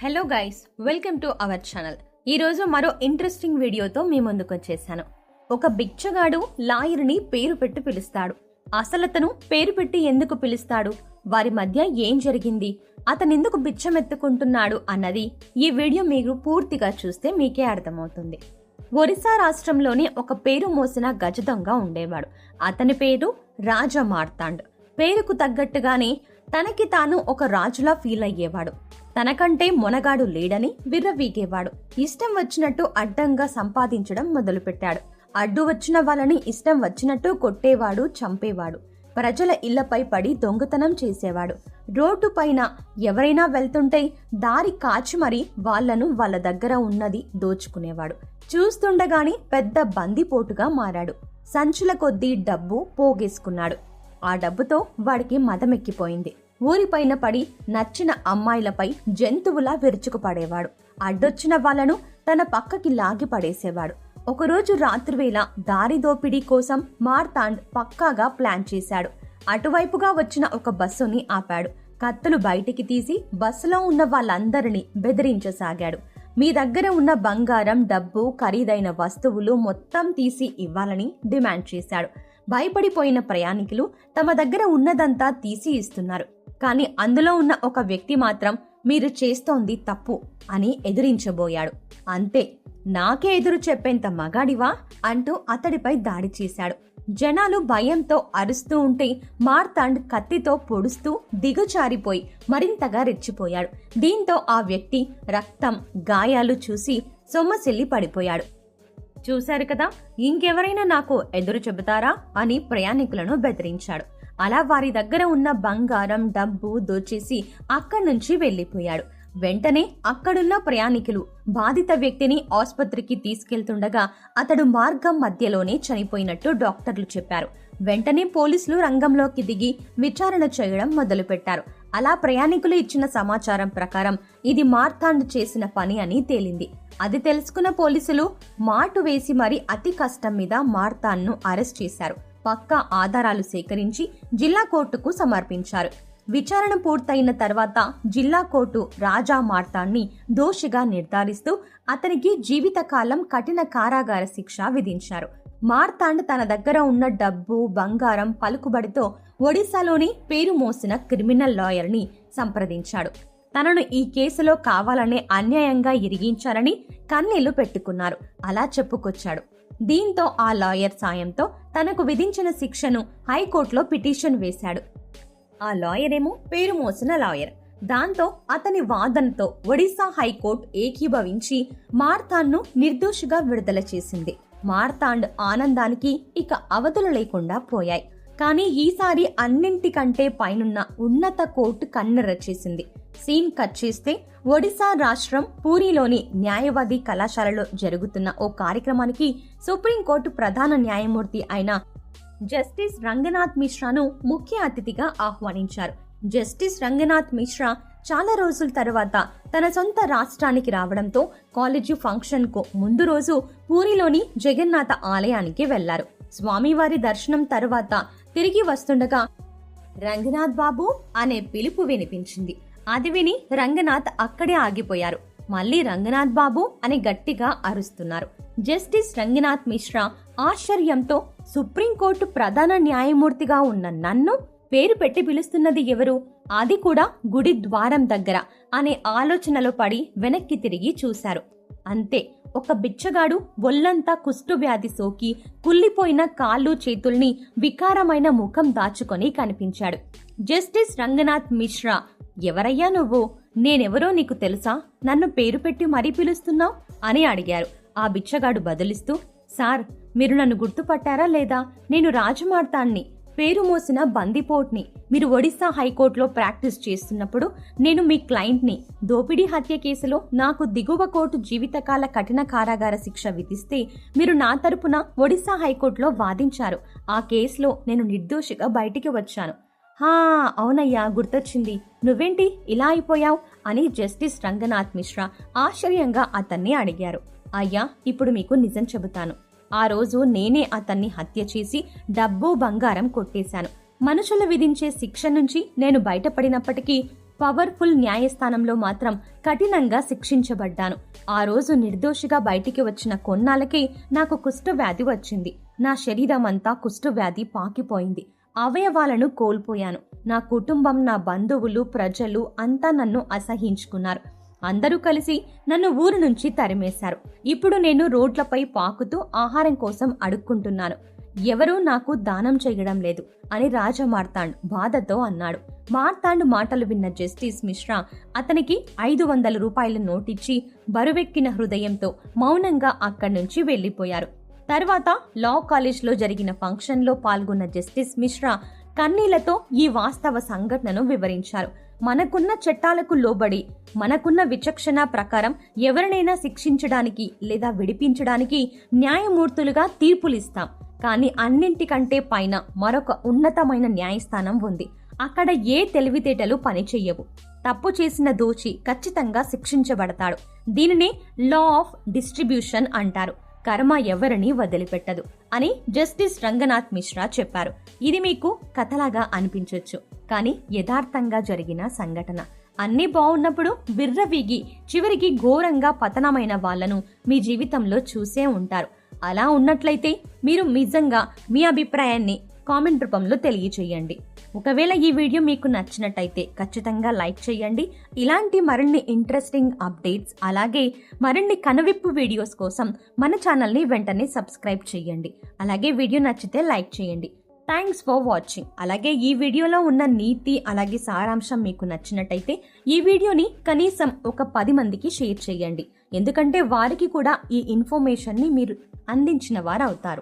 Hello guys, welcome to our channel. ఈరోజు మరో interesting వీడియోతో మీ ముందుకు వచ్చేసాను. ఒక బిచ్చగాడు లాయర్ని పేరు పెట్టి పిలుస్తాడు. అసలతను పేరు పెట్టి ఎందుకు పిలుస్తాడు, వారి మధ్య ఏం జరిగింది, అతనెందుకు బిచ్చమెత్తుకుంటున్నాడు అన్నది ఈ వీడియో మీరు పూర్తిగా చూస్తే మీకే అర్థమవుతుంది. ఒరిస్సా రాష్ట్రంలోని ఒక పేరు మోసిన గజదొంగ ఉండేవాడు. అతని పేరు రాజా మార్తాండ్. పేరుకు తగ్గట్టుగానే తనకి తాను ఒక రాజులా ఫీల్ అయ్యేవాడు. తనకంటే మొనగాడు లేడని విర్రవీగేవాడు. ఇష్టం వచ్చినట్టు అడ్డంగా సంపాదించడం మొదలుపెట్టాడు. అడ్డు వచ్చిన వాళ్ళని ఇష్టం వచ్చినట్టు కొట్టేవాడు, చంపేవాడు. ప్రజల ఇళ్లపై పడి దొంగతనం చేసేవాడు. రోడ్డు పైన ఎవరైనా వెళ్తుంటే దారి కాచి మరీ వాళ్లను వాళ్ళ దగ్గర ఉన్నది దోచుకునేవాడు. చూస్తుండగానే పెద్ద బందిపోటుగా మారాడు. సంచుల కొద్దీ డబ్బు పోగేసుకున్నాడు. ఆ డబ్బుతో వాడికి మదమెక్కిపోయింది. ఊరిపైన పడి నచ్చిన అమ్మాయిలపై జంతువులా విరుచుకుపడేవాడు. అడ్డొచ్చిన వాళ్లను తన పక్కకి లాగి పడేసేవాడు. ఒకరోజు రాత్రివేళ దారి దోపిడీ కోసం మార్తాండ్ పక్కాగా ప్లాన్ చేశాడు. అటువైపుగా వచ్చిన ఒక బస్సుని ఆపాడు. కత్తులు బయటికి తీసి బస్సులో ఉన్న వాళ్ళందరినీ బెదిరించసాగాడు. మీ దగ్గర ఉన్న బంగారం, డబ్బు, ఖరీదైన వస్తువులు మొత్తం తీసి ఇవ్వాలని డిమాండ్ చేశాడు. భయపడిపోయిన ప్రయాణికులు తమ దగ్గర ఉన్నదంతా తీసి ఇస్తున్నారు. కానీ అందులో ఉన్న ఒక వ్యక్తి మాత్రం మీరు చేస్తోంది తప్పు అని ఎదిరించబోయాడు. అంతే, నాకే ఎదురు చెప్పేంత మగాడివా అంటూ అతడిపై దాడి చేశాడు. జనాలు భయంతో అరుస్తూ ఉంటే మార్తాండ్ కత్తితో పొడుస్తూ దిగుచారిపోయి మరింతగా రెచ్చిపోయాడు. దీంతో ఆ వ్యక్తి రక్తం, గాయాలు చూసి సొమ్మసిల్లి పడిపోయాడు. చూశారు కదా, ఇంకెవరైనా నాకు ఎదురు చెబుతారా అని ప్రయాణికులను బెదిరించాడు. అలా వారి దగ్గర ఉన్న బంగారం, డబ్బు దోచేసి అక్కడి నుంచి వెళ్లిపోయాడు. వెంటనే అక్కడున్న ప్రయాణికులు బాధిత వ్యక్తిని ఆసుపత్రికి తీసుకెళ్తుండగా అతడు మార్గం మధ్యలోనే చనిపోయినట్టు డాక్టర్లు చెప్పారు. వెంటనే పోలీసులు రంగంలోకి దిగి విచారణ చేయడం మొదలుపెట్టారు. అలా ప్రయాణికులు ఇచ్చిన సమాచారం ప్రకారం ఇది మార్తాండ్ చేసిన పని అని తేలింది. అది తెలుసుకున్న పోలీసులు మాటు వేసి మరీ అతి కష్టం మీద మార్తాండ్ను అరెస్ట్ చేశారు. పక్కా ఆధారాలు సేకరించి జిల్లా కోర్టుకు సమర్పించారు. విచారణ పూర్తయిన తర్వాత జిల్లా కోర్టు రాజా మార్తాండ్ని దోషిగా నిర్ధారిస్తూ అతనికి జీవితకాలం కఠిన కారాగార శిక్ష విధించారు. మార్తాండ్ తన దగ్గర ఉన్న డబ్బు, బంగారం, పలుకుబడితో ఒడిశాలోని పేరు మోసిన క్రిమినల్ లాయర్ని సంప్రదించాడు. తనను ఈ కేసులో కావాలనే అన్యాయంగా ఇరిగించారని కన్నీళ్లు పెట్టుకున్నారు. అలా చెప్పుకొచ్చాడు. దీంతో ఆ లాయర్ సాయంతో తనకు విధించిన శిక్షను హైకోర్టులో పిటిషన్ వేశాడు. ఆ లాయరేమో పేరు మోసిన లాయర్. దాంతో అతని వాదనతో ఒడిశా హైకోర్టు ఏకీభవించి మార్తాండ్ను నిర్దోషిగా విడుదల చేసింది. మార్తాండ్ ఆనందానికి ఇక అవధులు లేకుండా పోయాయి. కానీ ఈసారి అన్నింటికంటే పైనున్న ఉన్నత కోర్టు కన్నెర్ర చేసింది. సీన్ కట్ చేస్తే ఒడిశా రాష్ట్రం పూరిలోని న్యాయవాది కళాశాలలో జరుగుతున్న ఓ కార్యక్రమానికి సుప్రీంకోర్టు ప్రధాన న్యాయమూర్తి అయిన జస్టిస్ రంగనాథ్ మిశ్రాను ముఖ్య అతిథిగా ఆహ్వానించారు. జస్టిస్ రంగనాథ్ మిశ్రా చాలా రోజుల తర్వాత తన సొంత రాష్ట్రానికి రావడంతో కాలేజీ ఫంక్షన్ కు ముందు రోజు పూరిలోని జగన్నాథ ఆలయానికి వెళ్లారు. స్వామివారి దర్శనం తర్వాత తిరిగి వస్తుండగా రంగనాథ్ బాబు అనే పిలుపు వినిపించింది. అది విని రంగనాథ్ అక్కడే ఆగిపోయారు. మళ్లీ రంగనాథ్ బాబు అని గట్టిగా అరుస్తున్నారు. జస్టిస్ రంగనాథ్ మిశ్రా ఆశ్చర్యంతో సుప్రీంకోర్టు ప్రధాన న్యాయమూర్తిగా ఉన్న నన్ను పేరు పెట్టి పిలుస్తున్నది ఎవరు, అది కూడా గుడి ద్వారం దగ్గర అనే ఆలోచనలో పడి వెనక్కి తిరిగి చూశారు. అంతే, ఒక బిచ్చగాడు ఒళ్లంతా కుష్టు వ్యాధి సోకి కుళ్ళిపోయిన కాళ్ళు, చేతుల్ని, వికారమైన ముఖం దాచుకొని కనిపించాడు. జస్టిస్ రంగనాథ్ మిశ్రా, ఎవరయ్యా నువ్వు, నేనెవరో నీకు తెలుసా, నన్ను పేరు పెట్టి మరీ పిలుస్తున్నావు అని అడిగారు. ఆ బిచ్చగాడు బదులిస్తూ, సార్, మీరు నన్ను గుర్తుపట్టారా లేదా, నేను రాజమార్తాండ్ని, పేరు మోసిన బందిపోట్ని. మీరు ఒడిశా హైకోర్టులో ప్రాక్టీస్ చేస్తున్నప్పుడు నేను మీ క్లయింట్ని. దోపిడీ హత్య కేసులో నాకు దిగువ కోర్టు జీవితకాల కఠిన కారాగార శిక్ష విధిస్తే మీరు నా తరపున ఒడిశా హైకోర్టులో వాదించారు. ఆ కేసులో నేను నిర్దోషిగా బయటికి వచ్చాను. హా, అవునయ్యా, గుర్తొచ్చింది. నువ్వేంటి ఇలా అయిపోయావు అని జస్టిస్ రంగనాథ్ మిశ్రా ఆశ్చర్యంగా అతన్ని అడిగారు. అయ్యా, ఇప్పుడు మీకు నిజం చెబుతాను. ఆ రోజు నేనే అతన్ని హత్య చేసి డబ్బు, బంగారం కొట్టేశాను. మనుషులు విధించే శిక్ష నుంచి నేను బయటపడినప్పటికీ పవర్ఫుల్ న్యాయస్థానంలో మాత్రం కఠినంగా శిక్షించబడ్డాను. ఆ రోజు నిర్దోషిగా బయటికి వచ్చిన కొన్నాళ్ళకే నాకు కుష్ఠవ్యాధి వచ్చింది. నా శరీరమంతా కుష్ఠవ్యాధి పాకిపోయింది. అవయవాలను కోల్పోయాను. నా కుటుంబం, నా బంధువులు, ప్రజలు అంతా నన్ను అసహించుకున్నారు. అందరూ కలిసి నన్ను ఊరు నుంచి తరిమేశారు. ఇప్పుడు నేను రోడ్లపై పాకుతూ ఆహారం కోసం అడుక్కుంటున్నాను. ఎవరూ నాకు దానం చేయడం లేదు అని రాజా మార్తాండ్ బాధతో అన్నాడు. మార్తాండ్ మాటలు విన్న జస్టిస్ మిశ్రా అతనికి 500 రూపాయల నోటిచ్చి బరువెక్కిన హృదయంతో మౌనంగా అక్కడి నుంచి వెళ్లిపోయారు. తర్వాత లా కాలేజ్లో జరిగిన ఫంక్షన్లో పాల్గొన్న జస్టిస్ మిశ్రా కన్నీళ్లతో ఈ వాస్తవ సంఘటనను వివరించారు. మనకున్న చట్టాలకు లోబడి, మనకున్న విచక్షణ ప్రకారం ఎవరినైనా శిక్షించడానికి లేదా విడిపించడానికి న్యాయమూర్తులుగా తీర్పులిస్తాం. కానీ అన్నింటికంటే పైన మరొక ఉన్నతమైన న్యాయస్థానం ఉంది. అక్కడ ఏ తెలివితేటలు పనిచెయ్యవు. తప్పు చేసిన దోషి ఖచ్చితంగా శిక్షించబడతాడు. దీనిని లా ఆఫ్ డిస్ట్రిబ్యూషన్ అంటారు. కర్మ ఎవరిని వదిలిపెట్టదు అని జస్టిస్ రంగనాథ్ మిశ్రా చెప్పారు. ఇది మీకు కథలాగా అనిపించొచ్చు, కానీ యథార్థంగా జరిగిన సంఘటన. అన్నీ బాగున్నప్పుడు విర్రవీగి చివరికి ఘోరంగా పతనమైన వాళ్లను మీ జీవితంలో చూసే ఉంటారు. అలా ఉన్నట్లయితే మీరు నిజంగా మీ అభిప్రాయాన్ని కామెంట్ రూపంలో తెలియచేయండి. ఒకవేళ ఈ వీడియో మీకు నచ్చినట్టయితే ఖచ్చితంగా లైక్ చేయండి. ఇలాంటి మరిన్ని ఇంట్రెస్టింగ్ అప్డేట్స్, అలాగే మరిన్ని కనువిప్పు వీడియోస్ కోసం మన ఛానల్ని వెంటనే సబ్స్క్రైబ్ చేయండి. అలాగే వీడియో నచ్చితే లైక్ చేయండి. Thanks for watching. అలాగే ఈ వీడియోలో ఉన్న నీతి అలాగే సారాంశం మీకు నచ్చినట్టయితే ఈ వీడియోని కనీసం ఒక 10 మందికి షేర్ చేయండి. ఎందుకంటే వారికి కూడా ఈ ఇన్ఫర్మేషన్ని మీరు అందించిన వారు అవుతారు.